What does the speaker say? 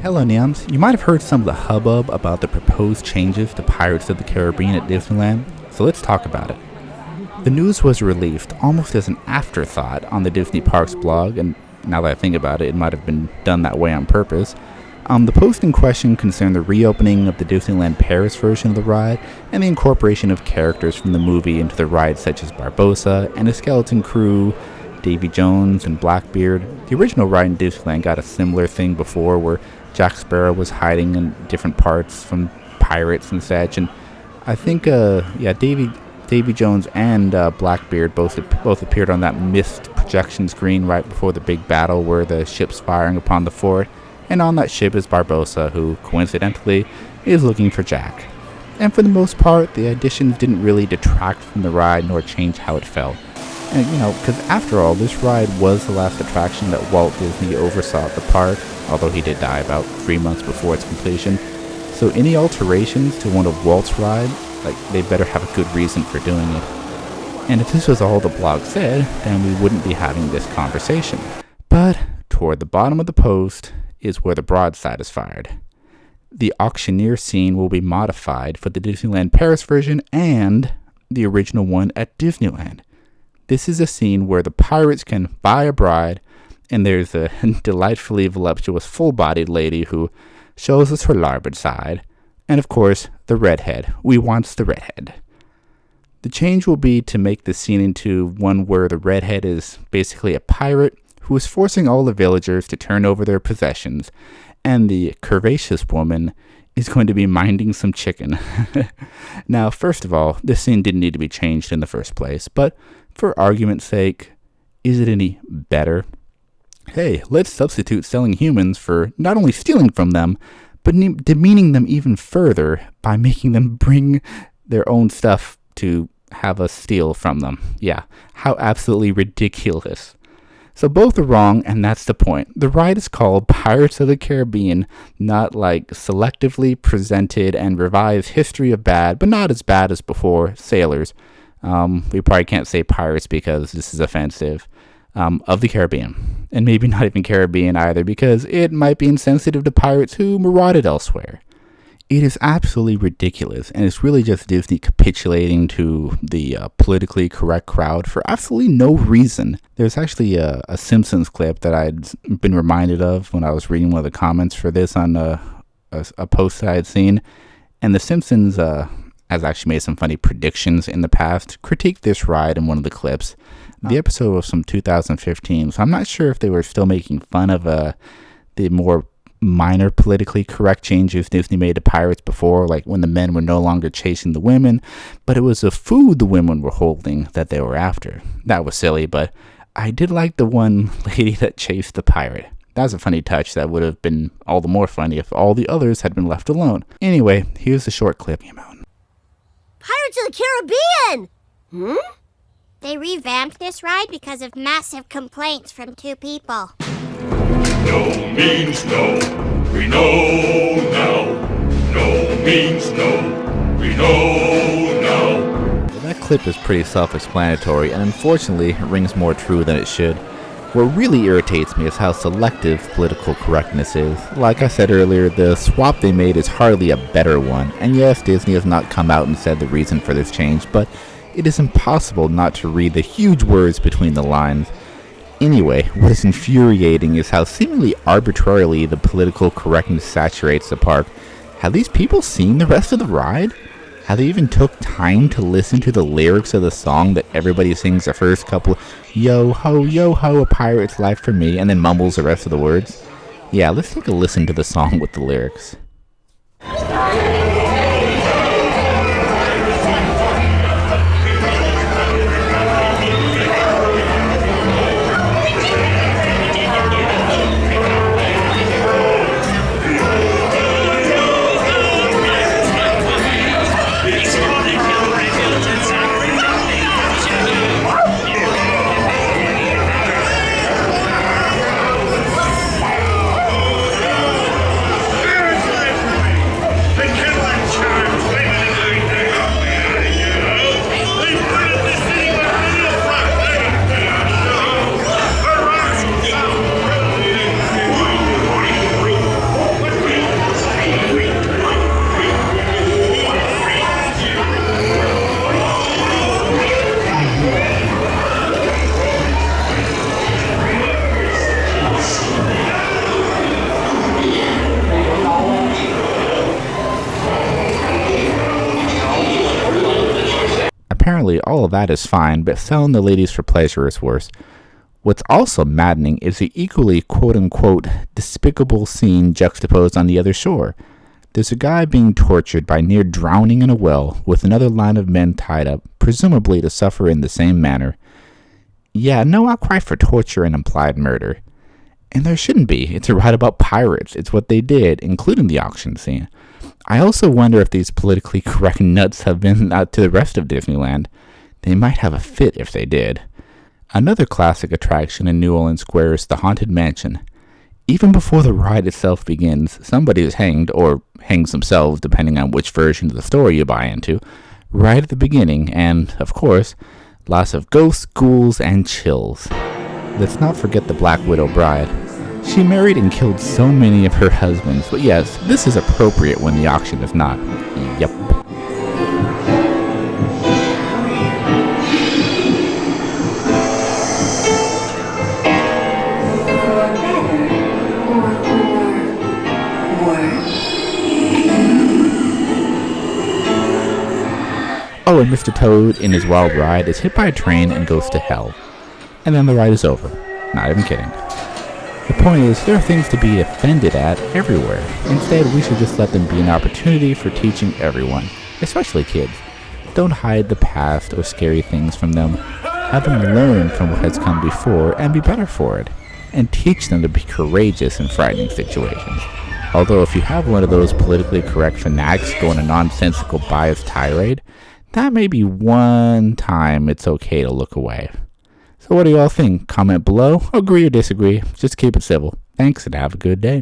Hello, Neons. You might have heard some of the hubbub about the proposed changes to Pirates of the Caribbean at Disneyland, so let's talk about it. The news was released almost as an afterthought on the Disney Parks blog, and now that I think about it, it might have been done that way on purpose. The post in question concerned the reopening of the Disneyland Paris version of the ride and the incorporation of characters from the movie into the ride, such as Barbossa and a skeleton crew, Davy Jones and Blackbeard. The original ride in Disneyland got a similar thing before, where Jack Sparrow was hiding in different parts from pirates and such, and I think Davy Jones and Blackbeard both appeared on that missed projection screen right before the big battle where the ship's firing upon the fort, and on that ship is Barbossa, who coincidentally is looking for Jack. And for the most part, the additions didn't really detract from the ride nor change how it felt. And because after all, this ride was the last attraction that Walt Disney oversaw at the park, although he did die about 3 months before its completion. So any alterations to one of Walt's rides, they better have a good reason for doing it. And if this was all the blog said, then we wouldn't be having this conversation. But toward the bottom of the post is where the broadside is fired. The auctioneer scene will be modified for the Disneyland Paris version and the original one at Disneyland. This is a scene where the pirates can buy a bride, and there's a delightfully voluptuous full-bodied lady who shows us her larboard side, and of course, the redhead. We wants the redhead. The change will be to make the scene into one where the redhead is basically a pirate who is forcing all the villagers to turn over their possessions, and the curvaceous woman is going to be minding some chicken. Now, first of all, this scene didn't need to be changed in the first place, but for argument's sake, is it any better? Hey, let's substitute selling humans for not only stealing from them, but demeaning them even further by making them bring their own stuff to have us steal from them. Yeah, how absolutely ridiculous. So both are wrong, and that's the point. The ride is called Pirates of the Caribbean, not like selectively presented and revised history of bad, but not as bad as before, sailors. We probably can't say pirates because this is offensive. Of the Caribbean. And maybe not even Caribbean either, because it might be insensitive to pirates who marauded elsewhere. It is absolutely ridiculous, and it's really just Disney capitulating to the politically correct crowd for absolutely no reason. There's actually a Simpsons clip that I'd been reminded of when I was reading one of the comments for this on a post that I had seen, and the Simpsons has actually made some funny predictions in the past, critiqued this ride in one of the clips. The episode was from 2015, so I'm not sure if they were still making fun of the more minor politically correct changes Disney made to pirates before, like when the men were no longer chasing the women, but it was the food the women were holding that they were after. That was silly, but I did like the one lady that chased the pirate. That was a funny touch that would have been all the more funny if all the others had been left alone. Anyway, here's the short clip. Pirates of the Caribbean! They revamped this ride because of massive complaints from 2 people. No means no. We know now. No means no. We know now. That clip is pretty self-explanatory, and unfortunately rings more true than it should. What really irritates me is how selective political correctness is. Like I said earlier, the swap they made is hardly a better one, and yes, Disney has not come out and said the reason for this change, but it is impossible not to read the huge words between the lines. Anyway, what is infuriating is how seemingly arbitrarily the political correctness saturates the park. Have these people seen the rest of the ride? Have they even took time to listen to the lyrics of the song that everybody sings the first couple, yo ho, a pirate's life for me, and then mumbles the rest of the words? Yeah, let's take a listen to the song with the lyrics. apparently all of that is fine, but selling the ladies for pleasure is worse. What's also maddening is the equally quote-unquote despicable scene juxtaposed on the other shore. There's a guy being tortured by near drowning in a well with another line of men tied up, presumably to suffer in the same manner. Yeah, no outcry for torture and implied murder. And there shouldn't be. It's a ride about pirates. It's what they did, including the auction scene. I also wonder if these politically correct nuts have been out to the rest of Disneyland. They might have a fit if they did. Another classic attraction in New Orleans Square is the Haunted Mansion. Even before the ride itself begins, somebody is hanged, or hangs themselves depending on which version of the story you buy into, right at the beginning, and, of course, lots of ghosts, ghouls, and chills. Let's not forget the Black Widow bride. She married and killed so many of her husbands, but yes, this is appropriate when the auction is not. Yep. Oh, and Mr. Toad, in his wild ride, is hit by a train and goes to hell. And then the ride is over. Not even kidding. The point is, there are things to be offended at everywhere. Instead, we should just let them be an opportunity for teaching everyone, especially kids. Don't hide the past or scary things from them. Have them learn from what has come before and be better for it. And teach them to be courageous in frightening situations. Although if you have one of those politically correct fanatics go on a nonsensical biased tirade, that may be one time it's okay to look away. So what do you all think? Comment below, agree or disagree. Just keep it civil. Thanks and have a good day.